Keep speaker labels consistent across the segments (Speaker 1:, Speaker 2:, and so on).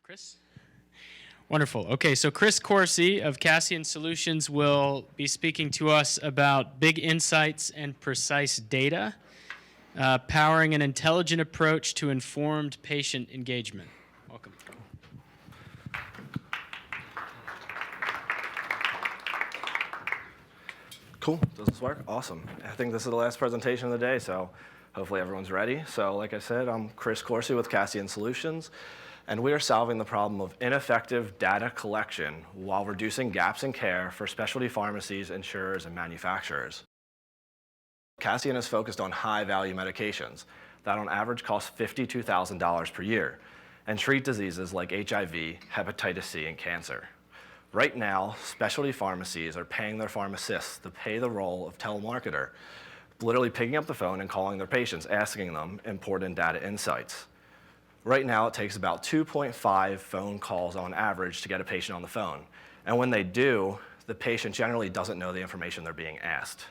Speaker 1: Chris? Wonderful. Okay, so Chris Corsi of Cassian Solutions will be speaking to us about big insights and precise data, powering an intelligent approach to informed patient engagement. Welcome.
Speaker 2: Cool. Does this work? Awesome. I think this is the last presentation of the day, so hopefully everyone's ready. So like I said, I'm Chris Corsi with Cassian Solutions, and we are solving the problem of ineffective data collection while reducing gaps in care for specialty pharmacies, insurers, and manufacturers. Cassian is focused on high-value medications that on average cost $52,000 per year and treat diseases like HIV, hepatitis C, and cancer. Right now, specialty pharmacies are paying their pharmacists to pay the role of telemarketer, literally picking up the phone and calling their patients, asking them important data insights. Right now, it takes about 2.5 phone calls on average to get a patient on the phone. And when they do, the patient generally doesn't know the information they're being asked.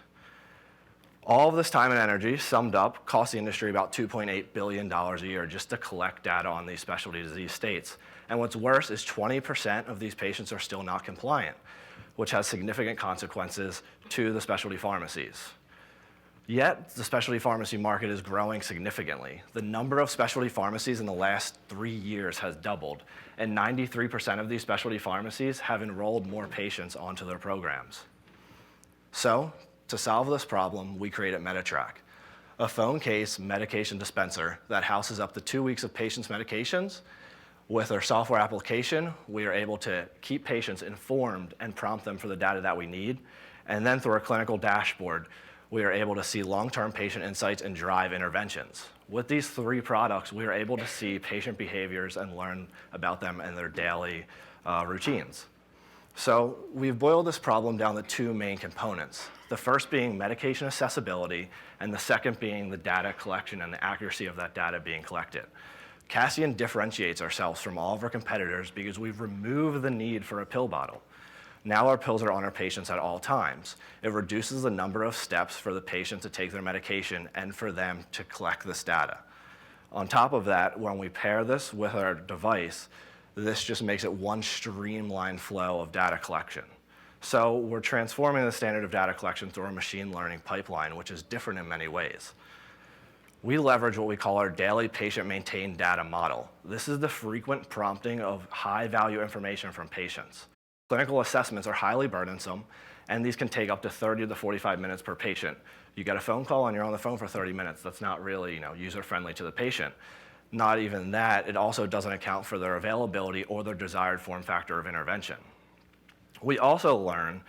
Speaker 2: All of this time and energy, summed up, costs the industry about $2.8 billion a year just to collect data on these specialty disease states. And what's worse is 20% of these patients are still not compliant, which has significant consequences to the specialty pharmacies. Yet, the specialty pharmacy market is growing significantly. The number of specialty pharmacies in the last 3 years has doubled, and 93% of these specialty pharmacies have enrolled more patients onto their programs. So, to solve this problem, we created MediTrack, a phone case medication dispenser that houses up to 2 weeks of patients' medications. With our software application, we are able to keep patients informed and prompt them for the data that we need. And then through our clinical dashboard, we are able to see long-term patient insights and drive interventions. With these 3 products, we are able to see patient behaviors and learn about them and their daily routines. So we've boiled this problem down to 2 main components. The first being medication accessibility, and the second being the data collection and the accuracy of that data being collected. Cassian differentiates ourselves from all of our competitors because we've removed the need for a pill bottle. Now our pills are on our patients at all times. It reduces the number of steps for the patient to take their medication and for them to collect this data. On top of that, when we pair this with our device, this just makes it one streamlined flow of data collection. So we're transforming the standard of data collection through a machine learning pipeline, which is different in many ways. We leverage what we call our daily patient maintained data model. This is the frequent prompting of high-value information from patients. Clinical assessments are highly burdensome, and these can take up to 30 to 45 minutes per patient. You get a phone call and you're on the phone for 30 minutes. That's not really, user-friendly to the patient. Not even that, it also doesn't account for their availability or their desired form factor of intervention. We also learn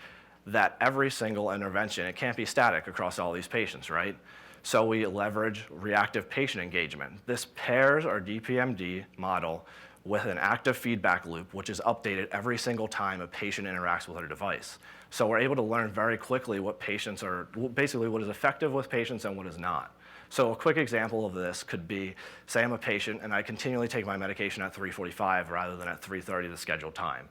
Speaker 2: that every single intervention, it can't be static across all these patients, right? So we leverage reactive patient engagement. This pairs our DPMD model with an active feedback loop, which is updated every single time a patient interacts with our device. So we're able to learn very quickly what patients are, basically what is effective with patients and what is not. So a quick example of this could be, say I'm a patient and I continually take my medication at 3:45 rather than at 3:30, the scheduled time.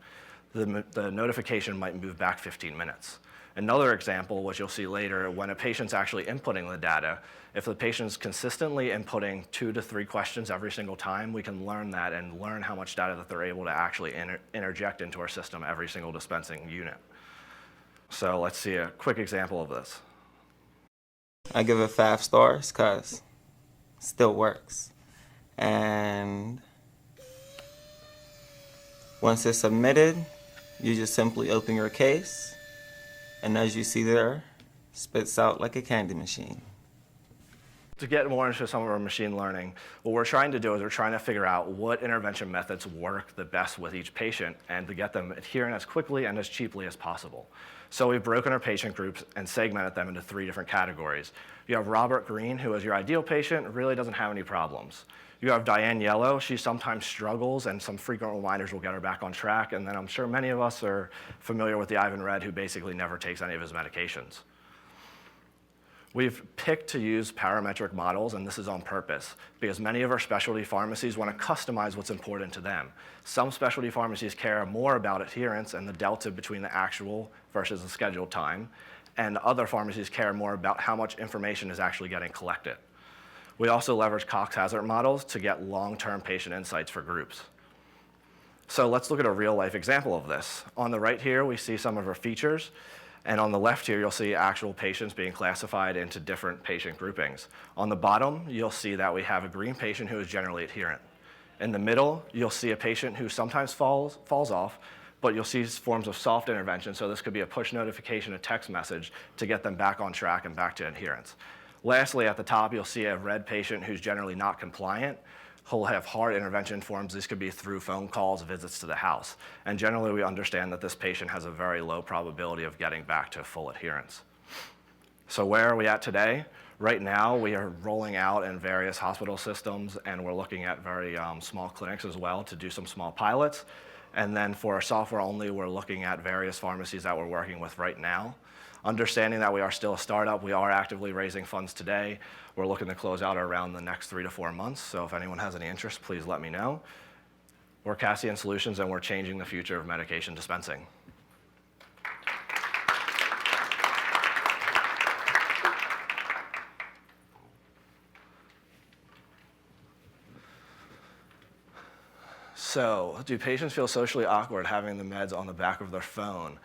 Speaker 2: The notification might move back 15 minutes. Another example, which you'll see later, when a patient's actually inputting the data, if the patient's consistently inputting 2 to 3 questions every single time, we can learn that and learn how much data that they're able to actually interject into our system every single dispensing unit. So let's see a quick example of this.
Speaker 3: I give it 5 stars because it still works. And once it's submitted, you just simply open your case, and as you see there, spits out like a candy machine.
Speaker 2: To get more into some of our machine learning, what we're trying to do is we're trying to figure out what intervention methods work the best with each patient and to get them adherent as quickly and as cheaply as possible. So we've broken our patient groups and segmented them into 3 different categories. You have Robert Green, who is your ideal patient, really doesn't have any problems. You have Diane Yellow, she sometimes struggles and some frequent reminders will get her back on track. And then I'm sure many of us are familiar with the Ivan Red, who basically never takes any of his medications. We've picked to use parametric models, and this is on purpose, because many of our specialty pharmacies want to customize what's important to them. Some specialty pharmacies care more about adherence and the delta between the actual versus the scheduled time, and other pharmacies care more about how much information is actually getting collected. We also leverage Cox hazard models to get long-term patient insights for groups. So let's look at a real-life example of this. On the right here, we see some of our features. And on the left here, you'll see actual patients being classified into different patient groupings. On the bottom, you'll see that we have a green patient who is generally adherent. In the middle, you'll see a patient who sometimes falls off, but you'll see forms of soft intervention. So this could be a push notification, a text message to get them back on track and back to adherence. Lastly, at the top, you'll see a red patient who's generally not compliant. He'll have hard intervention forms. These could be through phone calls, visits to the house. And generally, we understand that this patient has a very low probability of getting back to full adherence. So where are we at today? Right now, we are rolling out in various hospital systems, and we're looking at very small clinics as well to do some small pilots. And then for our software only, we're looking at various pharmacies that we're working with right now. Understanding that we are still a startup, we are actively raising funds today. We're looking to close out around the next 3 to 4 months. So if anyone has any interest, please let me know. We're Cassian Solutions, and we're changing the future of medication dispensing. So, do patients feel socially awkward having the meds on the back of their phone?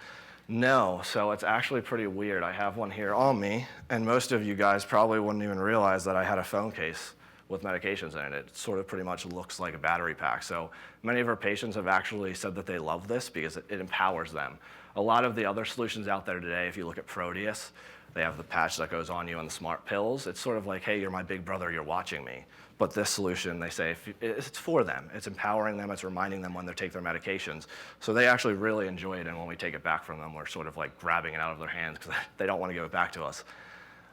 Speaker 2: No, so it's actually pretty weird. I have one here on me, and most of you guys probably wouldn't even realize that I had a phone case with medications in it. It sort of pretty much looks like a battery pack. So many of our patients have actually said that they love this because it empowers them. A lot of the other solutions out there today, if you look at Proteus, they have the patch that goes on you and the smart pills. It's sort of like, hey, you're my big brother, you're watching me. But this solution, they say, it's for them. It's empowering them. It's reminding them when they take their medications. So they actually really enjoy it. And when we take it back from them, we're sort of like grabbing it out of their hands because they don't want to give it back to us.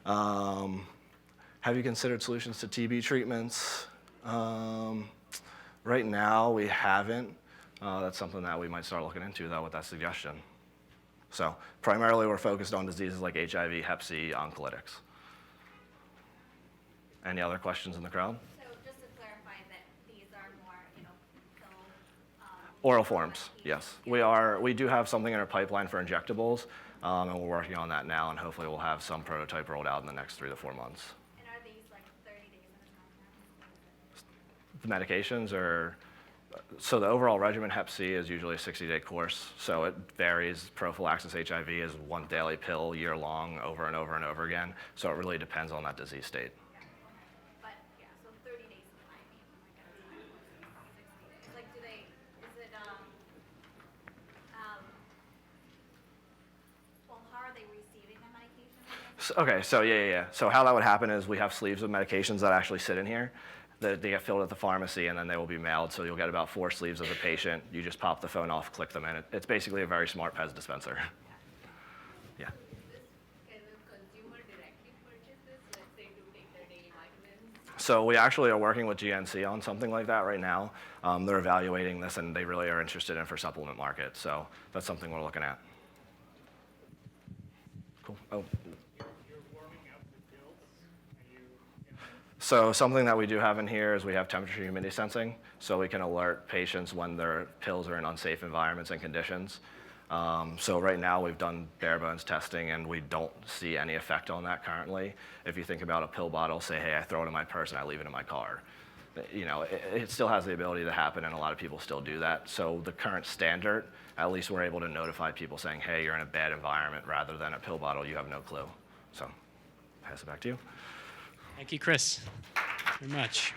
Speaker 2: Have you considered solutions to TB treatments? Right now, we haven't. That's something that we might start looking into, though, with that suggestion. So primarily, we're focused on diseases like HIV, Hep C, oncolytics. Any other questions in the crowd? Oral forms, yes. We do have something in our pipeline for injectables, and we're working on that now, and hopefully we'll have some prototype rolled out in the next 3 to 4 months.
Speaker 4: And are these like 30 days at a time?
Speaker 2: The medications are, so the overall regimen Hep C is usually a 60-day course, so it varies. Prophylaxis HIV is one daily pill year long over and over and over again, so it really depends on that disease state.
Speaker 4: But yeah, so 30 days of time, like 60 days. Like, do they, is it, well, how are they receiving the medication?
Speaker 2: Okay, so yeah. So how that would happen is we have sleeves of medications that actually sit in here. They get filled at the pharmacy, and then they will be mailed. So you'll get about 4 sleeves as a patient. You just pop the phone off, click them in. It's basically a very smart Pez dispenser. Yeah.
Speaker 4: Can the consumer directly purchase this, let's say, to take their daily vitamins?
Speaker 2: So we actually are working with GNC on something like that right now. They're evaluating this, and they really are interested in for supplement market. So that's something we're looking at. Cool. Oh. So something that we do have in here is we have temperature humidity sensing, so we can alert patients when their pills are in unsafe environments and conditions. So right now we've done bare bones testing, and we don't see any effect on that currently. If you think about a pill bottle, say, hey, I throw it in my purse and I leave it in my car. You know, it still has the ability to happen, and a lot of people still do that. So the current standard, at least we're able to notify people saying, hey, you're in a bad environment, rather than a pill bottle, you have no clue. So pass it back to you.
Speaker 1: Thank you, Chris, very much.